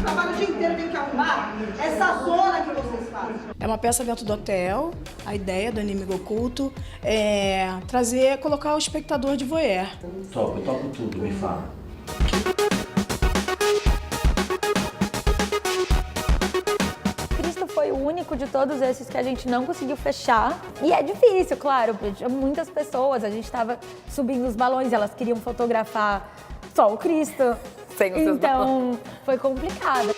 Trabalho o dia inteiro, tem que arrumar essa zona que vocês fazem. É uma peça dentro do hotel. A ideia do Inimigo Oculto é colocar o espectador de voyeur. Eu topo tudo, me fala. Cristo foi o único de todos esses que a gente não conseguiu fechar. E é difícil, claro, tinha muitas pessoas, a gente estava subindo os balões, elas queriam fotografar só o Cristo. Então, foi complicado.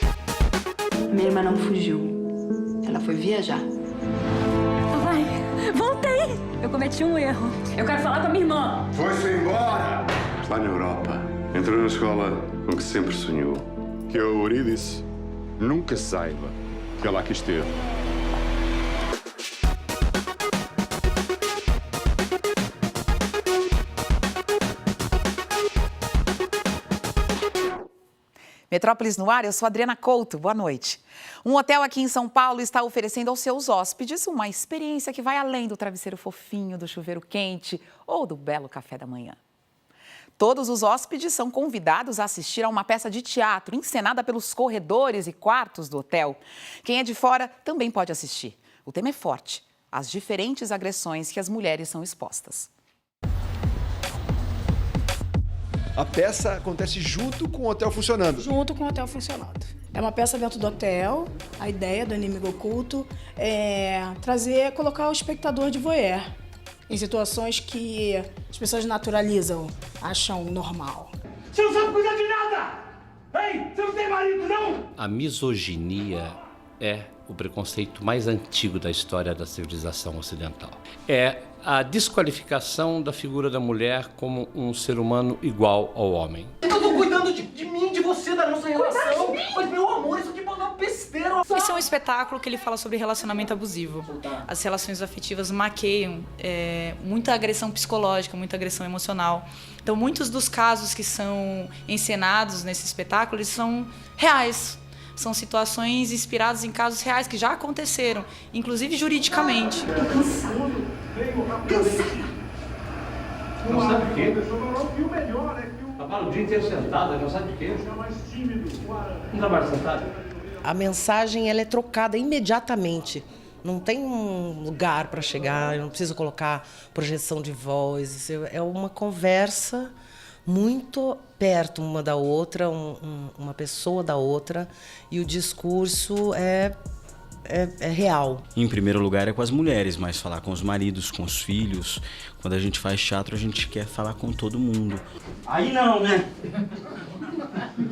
Minha irmã não fugiu. Ela foi viajar. Ai, voltei! Eu cometi um erro. Eu quero falar com a minha irmã. Foi-se embora! Está na Europa. Entrou na escola com que sempre sonhou. Que a Eurídice nunca saiba que ela aqui esteve. Metrópolis no ar, eu sou Adriana Couto, boa noite. Um hotel aqui em São Paulo está oferecendo aos seus hóspedes uma experiência que vai além do travesseiro fofinho, do chuveiro quente ou do belo café da manhã. Todos os hóspedes são convidados a assistir a uma peça de teatro encenada pelos corredores e quartos do hotel. Quem é de fora também pode assistir. O tema é forte, as diferentes agressões que as mulheres são expostas. A peça acontece junto com o hotel funcionando. Junto com o hotel funcionando. É uma peça dentro do hotel. A ideia do Inimigo Oculto é colocar o espectador de voyeur em situações que as pessoas naturalizam, acham normal. Você não sabe cuidar de nada! Ei, você não tem marido, não? A misoginia é o preconceito mais antigo da história da civilização ocidental. É a desqualificação da figura da mulher como um ser humano igual ao homem. Eu tô cuidando de mim, de você, da nossa relação. Mas, meu amor, isso aqui pode dar um besteiro. Esse é um espetáculo que ele fala sobre relacionamento abusivo. As relações afetivas maqueiam muita agressão psicológica, muita agressão emocional. Então, muitos dos casos que são encenados nesse espetáculo, eles são reais. São situações inspiradas em casos reais que já aconteceram, inclusive juridicamente. Tô cansado. Cansado de quê? Trabalha o dia inteiro sentado, cansado de quê? Não trabalha sentado? A mensagem ela é trocada imediatamente. Não tem um lugar para chegar, eu não preciso colocar projeção de voz. É uma conversa muito perto uma da outra, uma pessoa da outra, e o discurso é real. Em primeiro lugar é com as mulheres, mas falar com os maridos, com os filhos. Quando a gente faz teatro, a gente quer falar com todo mundo. Aí não, né?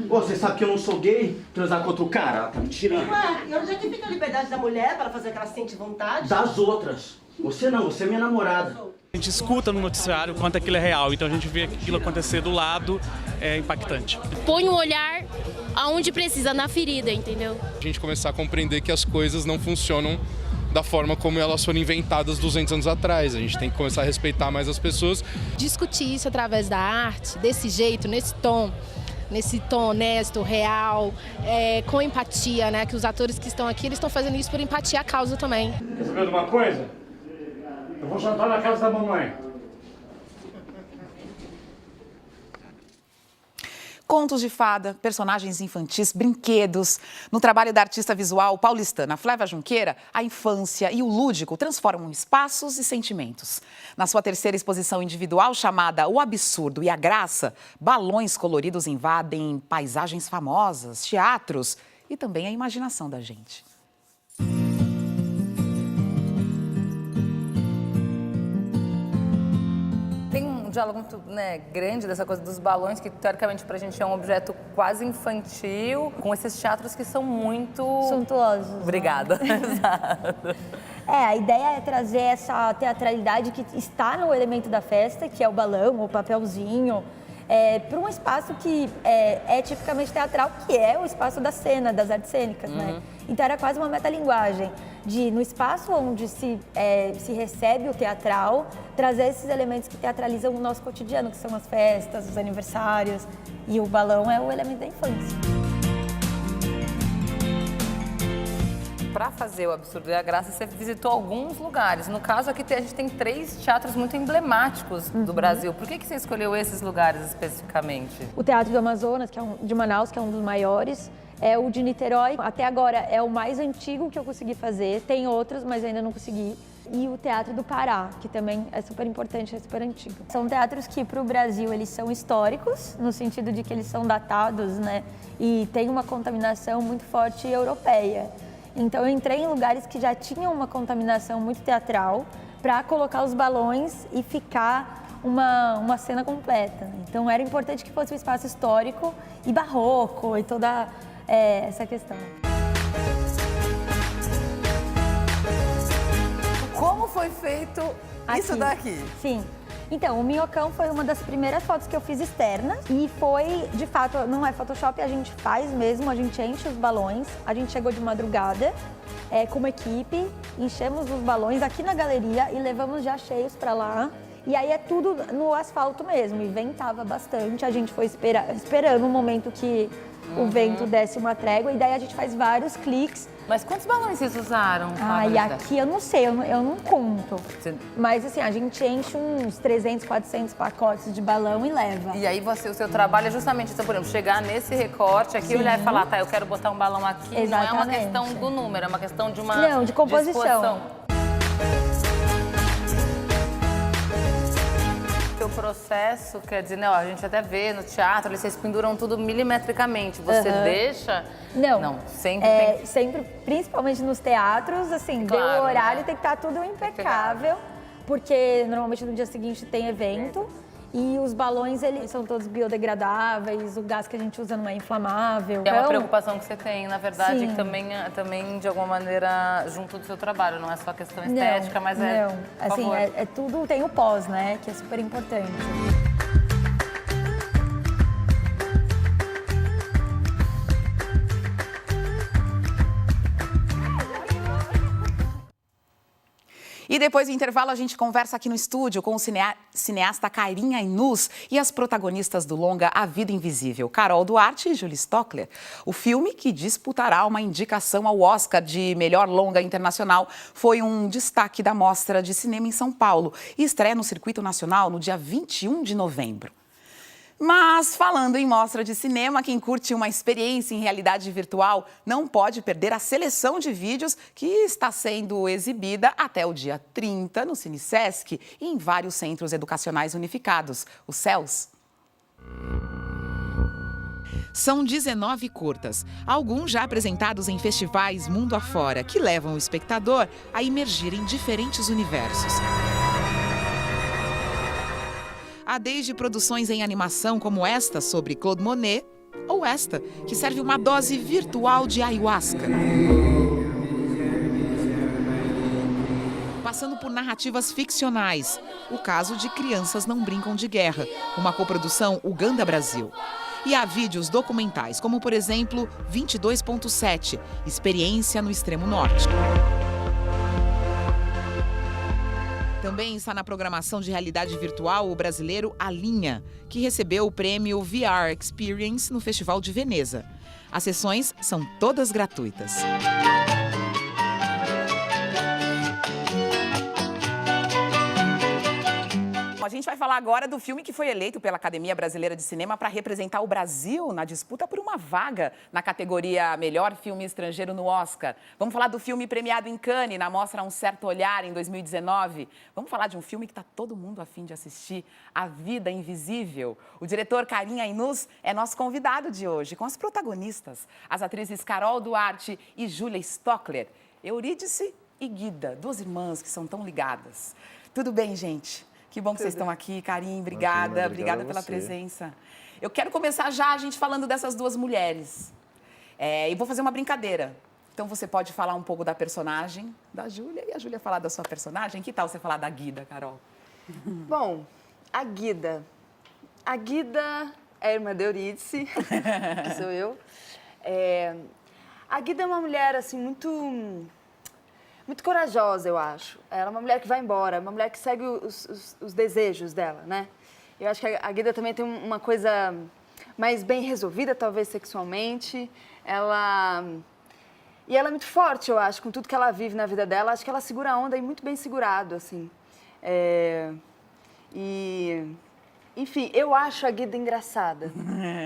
Pô, você sabe que eu não sou gay? Transar com outro cara? Ela tá me tirando. Ué, e onde é que fica a liberdade da mulher para fazer o que ela sente vontade? Das outras. Você não, você é minha namorada. A gente escuta no noticiário quanto aquilo é real, então a gente vê aquilo acontecer do lado, é impactante. Põe um olhar aonde precisa, na ferida, entendeu? A gente começar a compreender que as coisas não funcionam da forma como elas foram inventadas 200 anos atrás. A gente tem que começar a respeitar mais as pessoas. Discutir isso através da arte, desse jeito, nesse tom honesto, real, com empatia, né? Que os atores que estão aqui, eles estão fazendo isso por empatia à causa também. Quer saber de uma coisa? Eu vou jantar na casa da mamãe. Contos de fada, personagens infantis, brinquedos. No trabalho da artista visual paulistana Flávia Junqueira, a infância e o lúdico transformam espaços e sentimentos. Na sua terceira exposição individual, chamada O Absurdo e a Graça, balões coloridos invadem paisagens famosas, teatros e também a imaginação da gente. Tem um diálogo muito grande dessa coisa dos balões, que teoricamente pra gente é um objeto quase infantil, com esses teatros que são muito... suntuosos. Obrigada. Exato. A ideia é trazer essa teatralidade que está no elemento da festa, que é o balão, o papelzinho, para um espaço que é tipicamente teatral, que é o espaço da cena, das artes cênicas, né? Então era quase uma metalinguagem de, no espaço onde se recebe o teatral, trazer esses elementos que teatralizam o nosso cotidiano, que são as festas, os aniversários, e o balão é o elemento da infância. Para fazer o Absurdo e a Graça, você visitou alguns lugares. No caso, aqui a gente tem 3 teatros muito emblemáticos do Brasil. Por que você escolheu esses lugares especificamente? O Teatro do Amazonas, de Manaus, que é um dos maiores. é o de Niterói. Até agora é o mais antigo que eu consegui fazer. Tem outros, mas ainda não consegui. E o Teatro do Pará, que também é super importante, é super antigo. São teatros que, para o Brasil, eles são históricos, no sentido de que eles são datados, né? E tem uma contaminação muito forte europeia. Então, eu entrei em lugares que já tinham uma contaminação muito teatral para colocar os balões e ficar uma cena completa. Então, era importante que fosse um espaço histórico e barroco e toda essa questão. Como foi feito isso daqui? Sim. Então, o minhocão foi uma das primeiras fotos que eu fiz externa e foi, de fato, não é Photoshop, a gente faz mesmo, a gente enche os balões. A gente chegou de madrugada com uma equipe, enchemos os balões aqui na galeria e levamos já cheios para lá. E aí é tudo no asfalto mesmo, e ventava bastante, a gente foi esperando o momento que o vento desse uma trégua, e daí a gente faz vários cliques. Mas quantos balões vocês usaram? E aqui eu não sei, eu não conto. Mas assim, a gente enche uns 300, 400 pacotes de balão e leva. E aí o seu trabalho é justamente, então, por exemplo, chegar nesse recorte aqui, olhar e falar, tá, eu quero botar um balão aqui. Exatamente. Não é uma questão do número, é uma questão de uma de composição. Disposição. O processo, quer dizer, não, a gente até vê no teatro, vocês penduram tudo milimetricamente. Você deixa? Não. Sempre tem... Sempre, principalmente nos teatros, assim, claro, deu o horário, tem que estar tudo impecável, porque normalmente no dia seguinte tem evento. E os balões, eles são todos biodegradáveis, o gás que a gente usa não é inflamável. É uma preocupação que você tem, na verdade, que também, de alguma maneira, junto do seu trabalho, não é só questão estética, mas assim, é tudo, tem o pós, né, que é super importante. E depois do intervalo, a gente conversa aqui no estúdio com o cineasta Carinha Ainuz e as protagonistas do longa A Vida Invisível, Carol Duarte e Júlia Stockler. O filme, que disputará uma indicação ao Oscar de melhor longa internacional, foi um destaque da Mostra de Cinema em São Paulo e estreia no Circuito Nacional no dia 21 de novembro. Mas, falando em mostra de cinema, quem curte uma experiência em realidade virtual não pode perder a seleção de vídeos que está sendo exibida até o dia 30 no Cine Sesc e em vários centros educacionais unificados, os CELS. São 19 curtas, alguns já apresentados em festivais mundo afora, que levam o espectador a imergir em diferentes universos. Há desde produções em animação como esta sobre Claude Monet, ou esta, que serve uma dose virtual de ayahuasca. Passando por narrativas ficcionais, o caso de Crianças Não Brincam de Guerra, uma coprodução Uganda-Brasil. E há vídeos documentais, como por exemplo 22.7, Experiência no Extremo Norte. Também está na programação de realidade virtual o brasileiro A Linha, que recebeu o prêmio VR Experience no Festival de Veneza. As sessões são todas gratuitas. A gente vai falar agora do filme que foi eleito pela Academia Brasileira de Cinema para representar o Brasil na disputa por uma vaga na categoria Melhor Filme Estrangeiro no Oscar. Vamos falar do filme premiado em Cannes, na mostra Um Certo Olhar, em 2019. Vamos falar de um filme que está todo mundo a fim de assistir, A Vida Invisível. O diretor Carinha Ainuz é nosso convidado de hoje, com as protagonistas, as atrizes Carol Duarte e Júlia Stockler, Eurídice e Guida, duas irmãs que são tão ligadas. Tudo bem, gente? Que bom que vocês estão aqui, Carinha, obrigada. Obrigada pela presença. Eu quero começar já a gente falando dessas duas mulheres. E vou fazer uma brincadeira. Então, você pode falar um pouco da personagem da Júlia e a Júlia falar da sua personagem. Que tal você falar da Guida, Carol? Bom, a Guida. A Guida é a irmã de Eurídice, que sou eu. A Guida é uma mulher, assim, muito corajosa, eu acho. Ela é uma mulher que vai embora, uma mulher que segue os desejos dela, né? Eu acho que a Guida também tem uma coisa mais bem resolvida, talvez sexualmente. E ela é muito forte, eu acho, com tudo que ela vive na vida dela. Acho que ela segura a onda e muito bem segurado, assim. E Enfim, eu acho a Guida engraçada.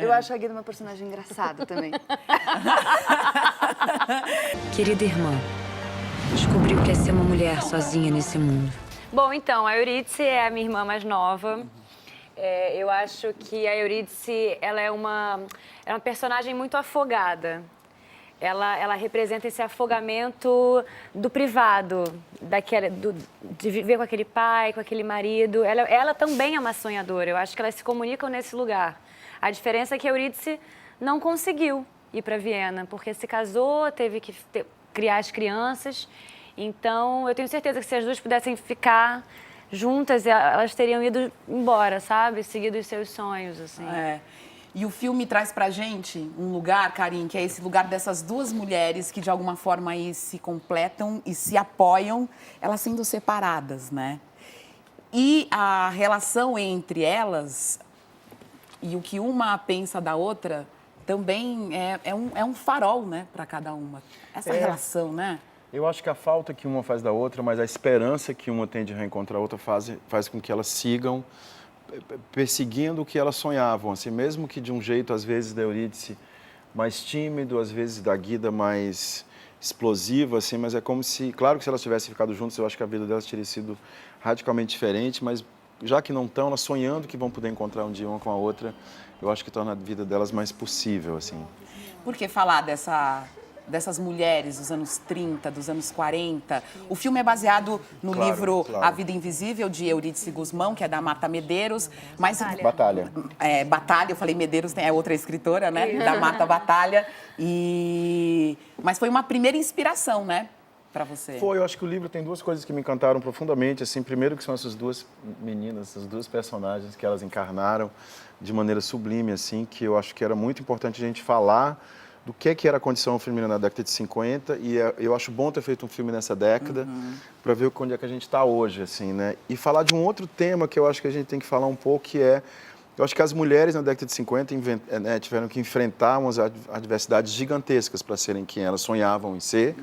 Eu acho a Guida uma personagem engraçada também. Querida irmã, descobri o que é ser uma mulher sozinha nesse mundo. Bom, então, a Eurídice é a minha irmã mais nova. Eu acho que a Eurídice, ela é uma personagem muito afogada. Ela representa esse afogamento do privado, de viver com aquele pai, com aquele marido. Ela também é uma sonhadora. Eu acho que elas se comunicam nesse lugar. A diferença é que a Eurídice não conseguiu ir para Viena, porque se casou, teve que criar as crianças. Então, eu tenho certeza que se as duas pudessem ficar juntas, elas teriam ido embora, sabe? Seguido os seus sonhos, assim. E o filme traz pra gente um lugar, Karin, que é esse lugar dessas duas mulheres que de alguma forma aí se completam e se apoiam, elas sendo separadas, né? E a relação entre elas e o que uma pensa da outra também é um farol, né, para cada uma. Essa relação, né? Eu acho que a falta que uma faz da outra, mas a esperança que uma tem de reencontrar a outra faz com que elas sigam perseguindo o que elas sonhavam, assim, mesmo que de um jeito, às vezes, da Eurídice mais tímido, às vezes da Guida mais explosiva, assim, mas é como se, claro que se elas tivessem ficado juntas, eu acho que a vida delas teria sido radicalmente diferente, mas já que não estão, elas sonhando que vão poder encontrar um dia uma com a outra, eu acho que torna a vida delas mais possível, assim. Por que falar dessas mulheres dos anos 30, dos anos 40. O filme é baseado no livro A Vida Invisível, de Eurídice Guzmão, que é da Marta Medeiros. Mas, Batalha. Batalha, eu falei Medeiros, é outra escritora, né? Da Marta Batalha. Mas foi uma primeira inspiração, né? Para você. Foi, eu acho que o livro tem duas coisas que me encantaram profundamente. Assim, primeiro que são essas duas meninas, essas duas personagens que elas encarnaram de maneira sublime, assim, que eu acho que era muito importante a gente falar do que era a condição feminina na década de 50, e eu acho bom ter feito um filme nessa década para ver onde é que a gente está hoje, assim, né? E falar de um outro tema que eu acho que a gente tem que falar um pouco, que eu acho que as mulheres na década de 50 tiveram que enfrentar umas adversidades gigantescas para serem quem elas sonhavam em ser,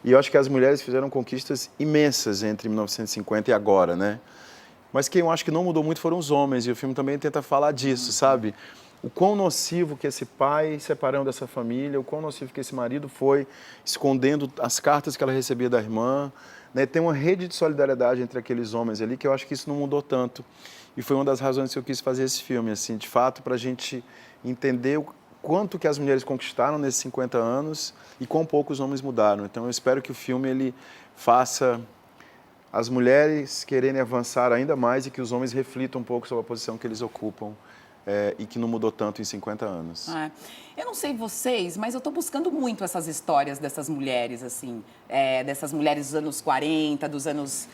e eu acho que as mulheres fizeram conquistas imensas entre 1950 e agora, né? Mas quem eu acho que não mudou muito foram os homens, e o filme também tenta falar disso, sabe? O quão nocivo que esse pai separando dessa família, o quão nocivo que esse marido foi escondendo as cartas que ela recebia da irmã, né? Tem uma rede de solidariedade entre aqueles homens ali que eu acho que isso não mudou tanto. E foi uma das razões que eu quis fazer esse filme, assim, de fato, para a gente entender o quanto que as mulheres conquistaram nesses 50 anos e quão pouco os homens mudaram. Então eu espero que o filme ele faça as mulheres quererem avançar ainda mais e que os homens reflitam um pouco sobre a posição que eles ocupam. E que não mudou tanto em 50 anos. Eu não sei vocês, mas eu estou buscando muito essas histórias dessas mulheres, assim, dessas mulheres dos anos 40, dos anos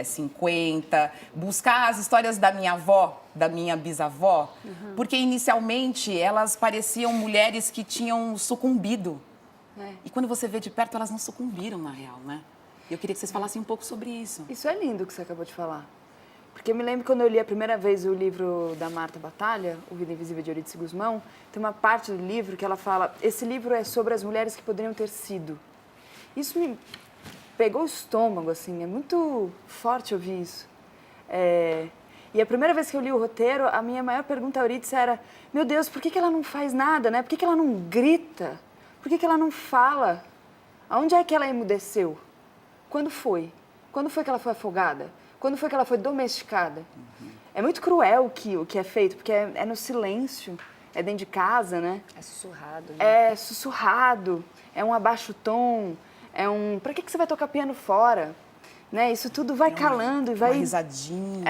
50, buscar as histórias da minha avó, da minha bisavó, porque inicialmente elas pareciam mulheres que tinham sucumbido. E quando você vê de perto, elas não sucumbiram, na real, né? E eu queria que vocês falassem um pouco sobre isso. Isso é lindo que você acabou de falar. Porque eu me lembro quando eu li a primeira vez o livro da Marta Batalha, O Vida Invisível de Eurídice Guzmão, tem uma parte do livro que ela fala, esse livro é sobre as mulheres que poderiam ter sido. Isso me pegou o estômago, assim, é muito forte ouvir isso. E a primeira vez que eu li o roteiro, a minha maior pergunta a Eurídice era, meu Deus, por que ela não faz nada, né? Por que ela não grita? Por que ela não fala? Aonde é que ela emudeceu? Quando foi? Quando foi que ela foi afogada? Quando foi que ela foi domesticada? É muito cruel o que é feito, porque é no silêncio, é dentro de casa, né? É sussurrado. Né? É sussurrado, é um abaixo tom, é um... Pra que você vai tocar piano fora? Né? Isso tudo vai calando e vai... Uma risadinha.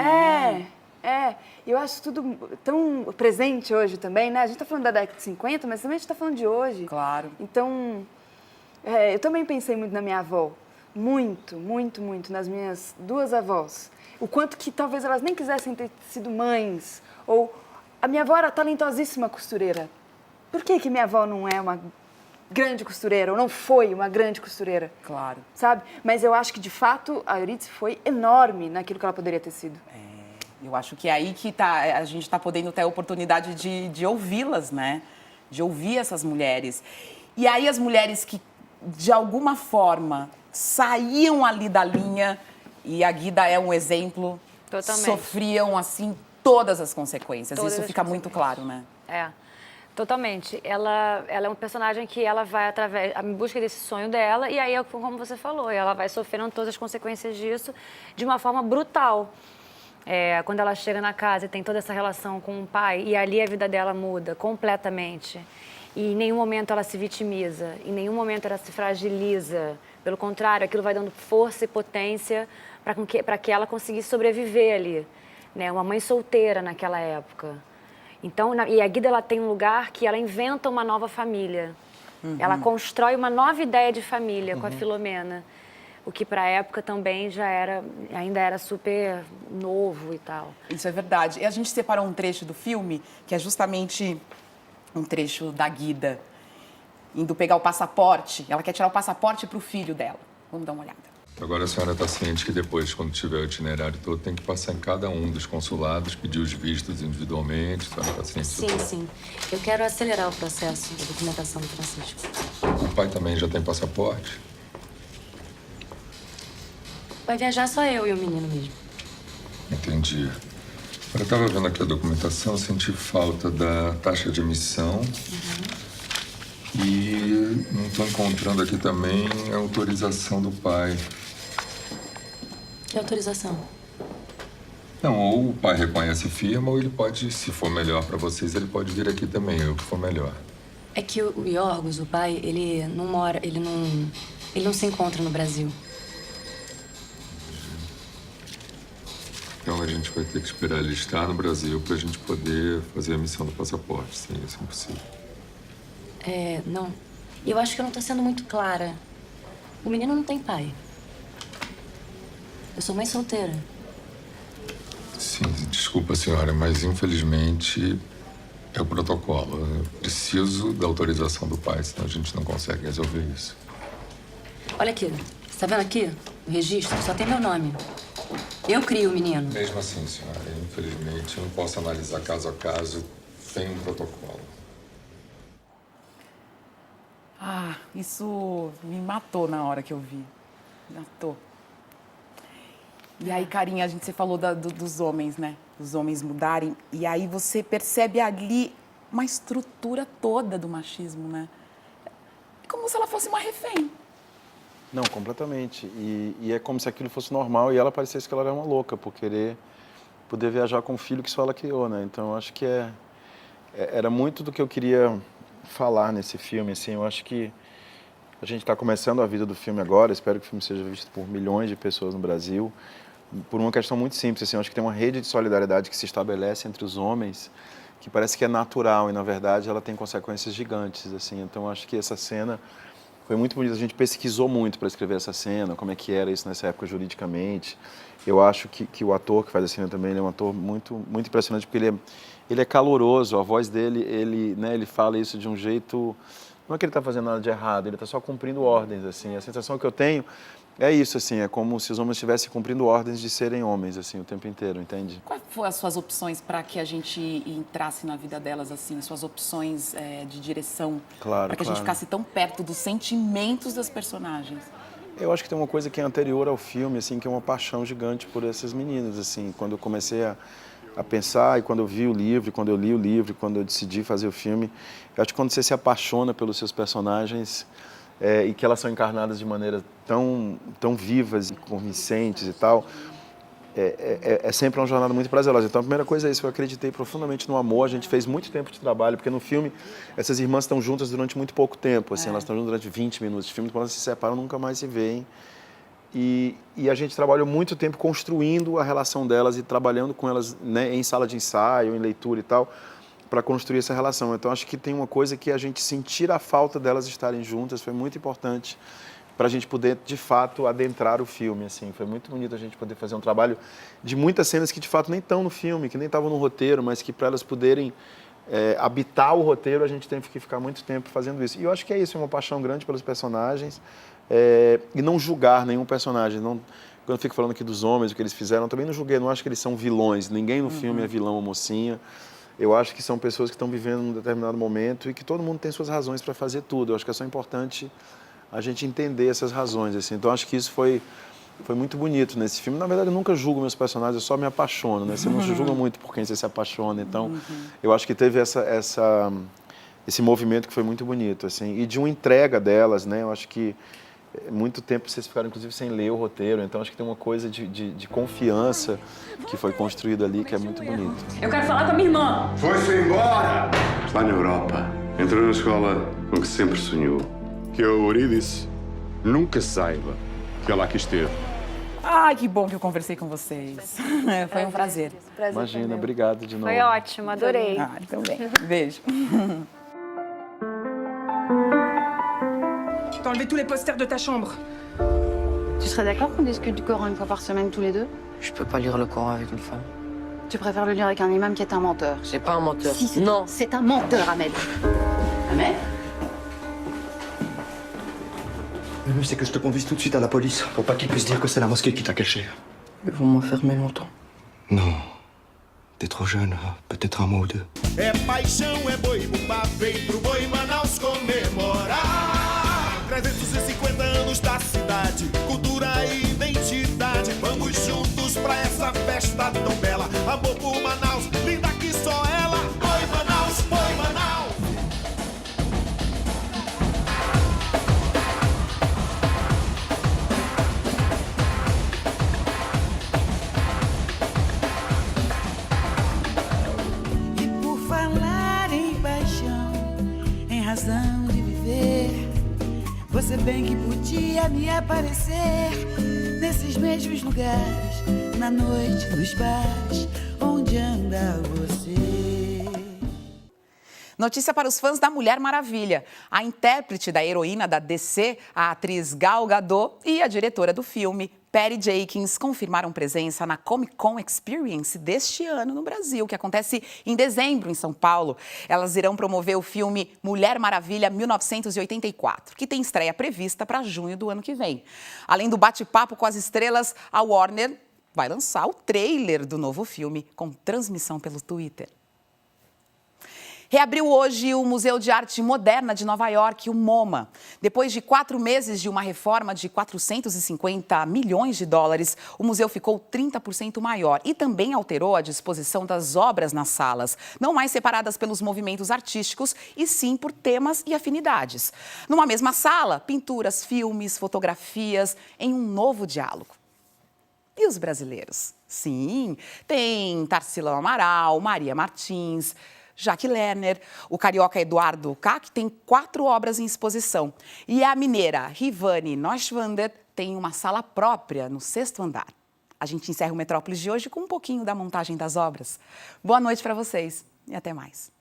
E eu acho tudo tão presente hoje também, né? A gente tá falando da década de 50, mas também a gente tá falando de hoje. Claro. Então, eu também pensei muito na minha avó. Muito, muito, muito, nas minhas duas avós. O quanto que talvez elas nem quisessem ter sido mães. Ou a minha avó era talentosíssima costureira. Por que minha avó não é uma grande costureira? Ou não foi uma grande costureira? Claro. Sabe? Mas eu acho que, de fato, a Eurídice foi enorme naquilo que ela poderia ter sido. Eu acho que é aí que a gente está podendo ter a oportunidade de ouvi-las, né? De ouvir essas mulheres. E aí as mulheres que, de alguma forma, saíam ali da linha, e a Guida é um exemplo, Totalmente. sofriam, assim, todas as consequências. Todas Isso as fica muito claro, né? É, totalmente. Ela é um personagem que ela vai em busca desse sonho dela, e aí, como você falou, ela vai sofrendo todas as consequências disso de uma forma brutal. Quando ela chega na casa e tem toda essa relação com o pai, e ali a vida dela muda completamente. E em nenhum momento ela se vitimiza, em nenhum momento ela se fragiliza. Pelo contrário, aquilo vai dando força e potência para que ela conseguisse sobreviver ali. Né? Uma mãe solteira naquela época. Então, e a Guida, ela tem um lugar que ela inventa uma nova família. Ela constrói uma nova ideia de família com a Filomena. O que para a época também ainda era super novo e tal. Isso é verdade. E a gente separou um trecho do filme, que é justamente um trecho da Guida indo pegar o passaporte. Ela quer tirar o passaporte para o filho dela. Vamos dar uma olhada. Agora a senhora está ciente que depois, quando tiver o itinerário todo, tem que passar em cada um dos consulados, pedir os vistos individualmente. A senhora está ciente disso tudo? Sim. Eu quero acelerar o processo de documentação do Francisco. O pai também já tem passaporte? Vai viajar só eu e o menino mesmo. Entendi. Eu estava vendo aqui a documentação, senti falta da taxa de emissão. E não estou encontrando aqui também a autorização do pai. Que autorização? Não, ou o pai reconhece firma, ou ele pode, se for melhor para vocês, ele pode vir aqui também, o que for melhor. É que o Yorgos, o pai, ele não mora, ele não se encontra no Brasil. Então a gente vai ter que esperar ele estar no Brasil para a gente poder fazer a emissão do passaporte. Sim, isso é impossível. Não. Eu acho que eu não tô sendo muito clara. O menino não tem pai. Eu sou mãe solteira. Sim, desculpa, senhora, mas infelizmente é o protocolo. Eu preciso da autorização do pai, senão a gente não consegue resolver isso. Olha aqui. Você tá vendo aqui? O registro só tem meu nome. Eu crio o menino. Mesmo assim, senhora, infelizmente eu não posso analisar caso a caso. Tem um protocolo. Isso me matou na hora que eu vi. Matou. E aí, Carinha, você falou dos homens, né? Dos homens mudarem. E aí você percebe ali uma estrutura toda do machismo, né? É como se ela fosse uma refém. Não, completamente. E é como se aquilo fosse normal e ela parecesse que ela era uma louca por querer poder viajar com o filho que só ela criou, né? Então, eu acho que era muito do que eu queria falar nesse filme, assim. Eu acho que a gente está começando a vida do filme agora, espero que o filme seja visto por milhões de pessoas no Brasil, por uma questão muito simples, assim. Eu acho que tem uma rede de solidariedade que se estabelece entre os homens, que parece que é natural e, na verdade, ela tem consequências gigantes, assim. Então, eu acho que essa cena foi muito bonita. A gente pesquisou muito para escrever essa cena, como é que era isso nessa época juridicamente. Eu acho que o ator que faz a cena também, ele é um ator muito, muito impressionante, porque ele é caloroso, a voz dele, ele fala isso de um jeito... Não é que ele está fazendo nada de errado, ele está só cumprindo ordens, assim. A sensação que eu tenho é isso, assim, é como se os homens estivessem cumprindo ordens de serem homens, assim, o tempo inteiro, entende? Quais foram as suas opções para que a gente entrasse na vida delas, assim, suas opções de direção? Claro, para que a gente ficasse tão perto dos sentimentos das personagens? Eu acho que tem uma coisa que é anterior ao filme, assim, que é uma paixão gigante por essas meninas, assim. Quando eu comecei a pensar, e quando eu vi o livro, quando eu li o livro, quando eu decidi fazer o filme, eu acho que quando você se apaixona pelos seus personagens e que elas são encarnadas de maneira tão vivas e convincentes e tal, é sempre uma jornada muito prazerosa. Então a primeira coisa é isso, eu acreditei profundamente no amor, a gente fez muito tempo de trabalho, porque no filme essas irmãs estão juntas durante muito pouco tempo, assim, elas estão juntas durante 20 minutos de filme, quando elas se separam nunca mais se veem. E a gente trabalhou muito tempo construindo a relação delas e trabalhando com elas, né, em sala de ensaio, em leitura e tal, para construir essa relação. Então, acho que tem uma coisa que a gente sentir a falta delas estarem juntas foi muito importante para a gente poder, de fato, adentrar o filme, assim. Foi muito bonito a gente poder fazer um trabalho de muitas cenas que, de fato, nem estão no filme, que nem estavam no roteiro, mas que, para elas poderem habitar o roteiro, a gente teve que ficar muito tempo fazendo isso. E eu acho que é isso, é uma paixão grande pelos personagens, e não julgar nenhum personagem. Não, quando eu fico falando aqui dos homens, o que eles fizeram, eu também não julguei, não acho que eles são vilões. Ninguém no filme é vilão ou mocinha. Eu acho que são pessoas que estão vivendo num determinado momento e que todo mundo tem suas razões para fazer tudo. Eu acho que é só importante a gente entender essas razões, assim. Então, acho que isso foi foi muito bonito nesse filme. Na verdade, eu nunca julgo meus personagens, eu só me apaixono, né? Você não se julga muito por quem você se apaixona. Então, eu acho que teve esse movimento que foi muito bonito, assim. E de uma entrega delas, né? Eu acho que muito tempo vocês ficaram, inclusive, sem ler o roteiro. Então, acho que tem uma coisa de confiança que foi construída ali, que é muito bonito. Eu quero falar com a minha irmã. Foi-se embora! Está na Europa. Entrou na escola com que sempre sonhou. Que a Eurídice nunca saiba que ela aqui esteve. Ai, que bom que eu conversei com vocês. Foi um prazer. Imagina, obrigado de novo. Foi ótimo, adorei. Ah, então bem. Beijo. T'as enlevé tous les posters de ta chambre. Tu serais d'accord qu'on discute du Coran une fois par semaine tous les deux? Je peux pas lire le Coran avec une femme. Tu préfères le lire avec un imam qui est un menteur? C'est pas un menteur. Si, non. C'est un menteur, Ahmed. Ahmed? Le mieux, c'est que je te conduise tout de suite à la police, pour pas qu'ils puissent dire que c'est la mosquée qui t'a caché. Ils vont m'enfermer longtemps. Non. T'es trop jeune, peut-être un mois ou deux. É paixão, é boi, bumbá, vem pro boi Manaus comemorar. 350 anos da cidade, cultura e identidade. Vamos juntos pra essa festa tão bela. Amor por Manaus, linda que só ela. Boi Manaus, boi Manaus. Razão de viver, você bem que podia me aparecer nesses mesmos lugares, na noite, nos bares, onde anda você. Notícia para os fãs da Mulher Maravilha. A intérprete da heroína da DC, a atriz Gal Gadot, e a diretora do filme, Patty Jenkins, confirmaram presença na Comic Con Experience deste ano no Brasil, que acontece em dezembro em São Paulo. Elas irão promover o filme Mulher Maravilha 1984, que tem estreia prevista para junho do ano que vem. Além do bate-papo com as estrelas, a Warner vai lançar o trailer do novo filme com transmissão pelo Twitter. Reabriu hoje o Museu de Arte Moderna de Nova York, o MoMA. Depois de 4 meses de uma reforma de 450 milhões de dólares, o museu ficou 30% maior e também alterou a disposição das obras nas salas, não mais separadas pelos movimentos artísticos, e sim por temas e afinidades. Numa mesma sala, pinturas, filmes, fotografias, em um novo diálogo. E os brasileiros? Sim, tem Tarsila Amaral, Maria Martins, Jaque Lerner, o carioca Eduardo Kac tem 4 obras em exposição. E a mineira Rivane Neuschwander tem uma sala própria no 6º andar. A gente encerra o Metrópolis de hoje com um pouquinho da montagem das obras. Boa noite para vocês e até mais.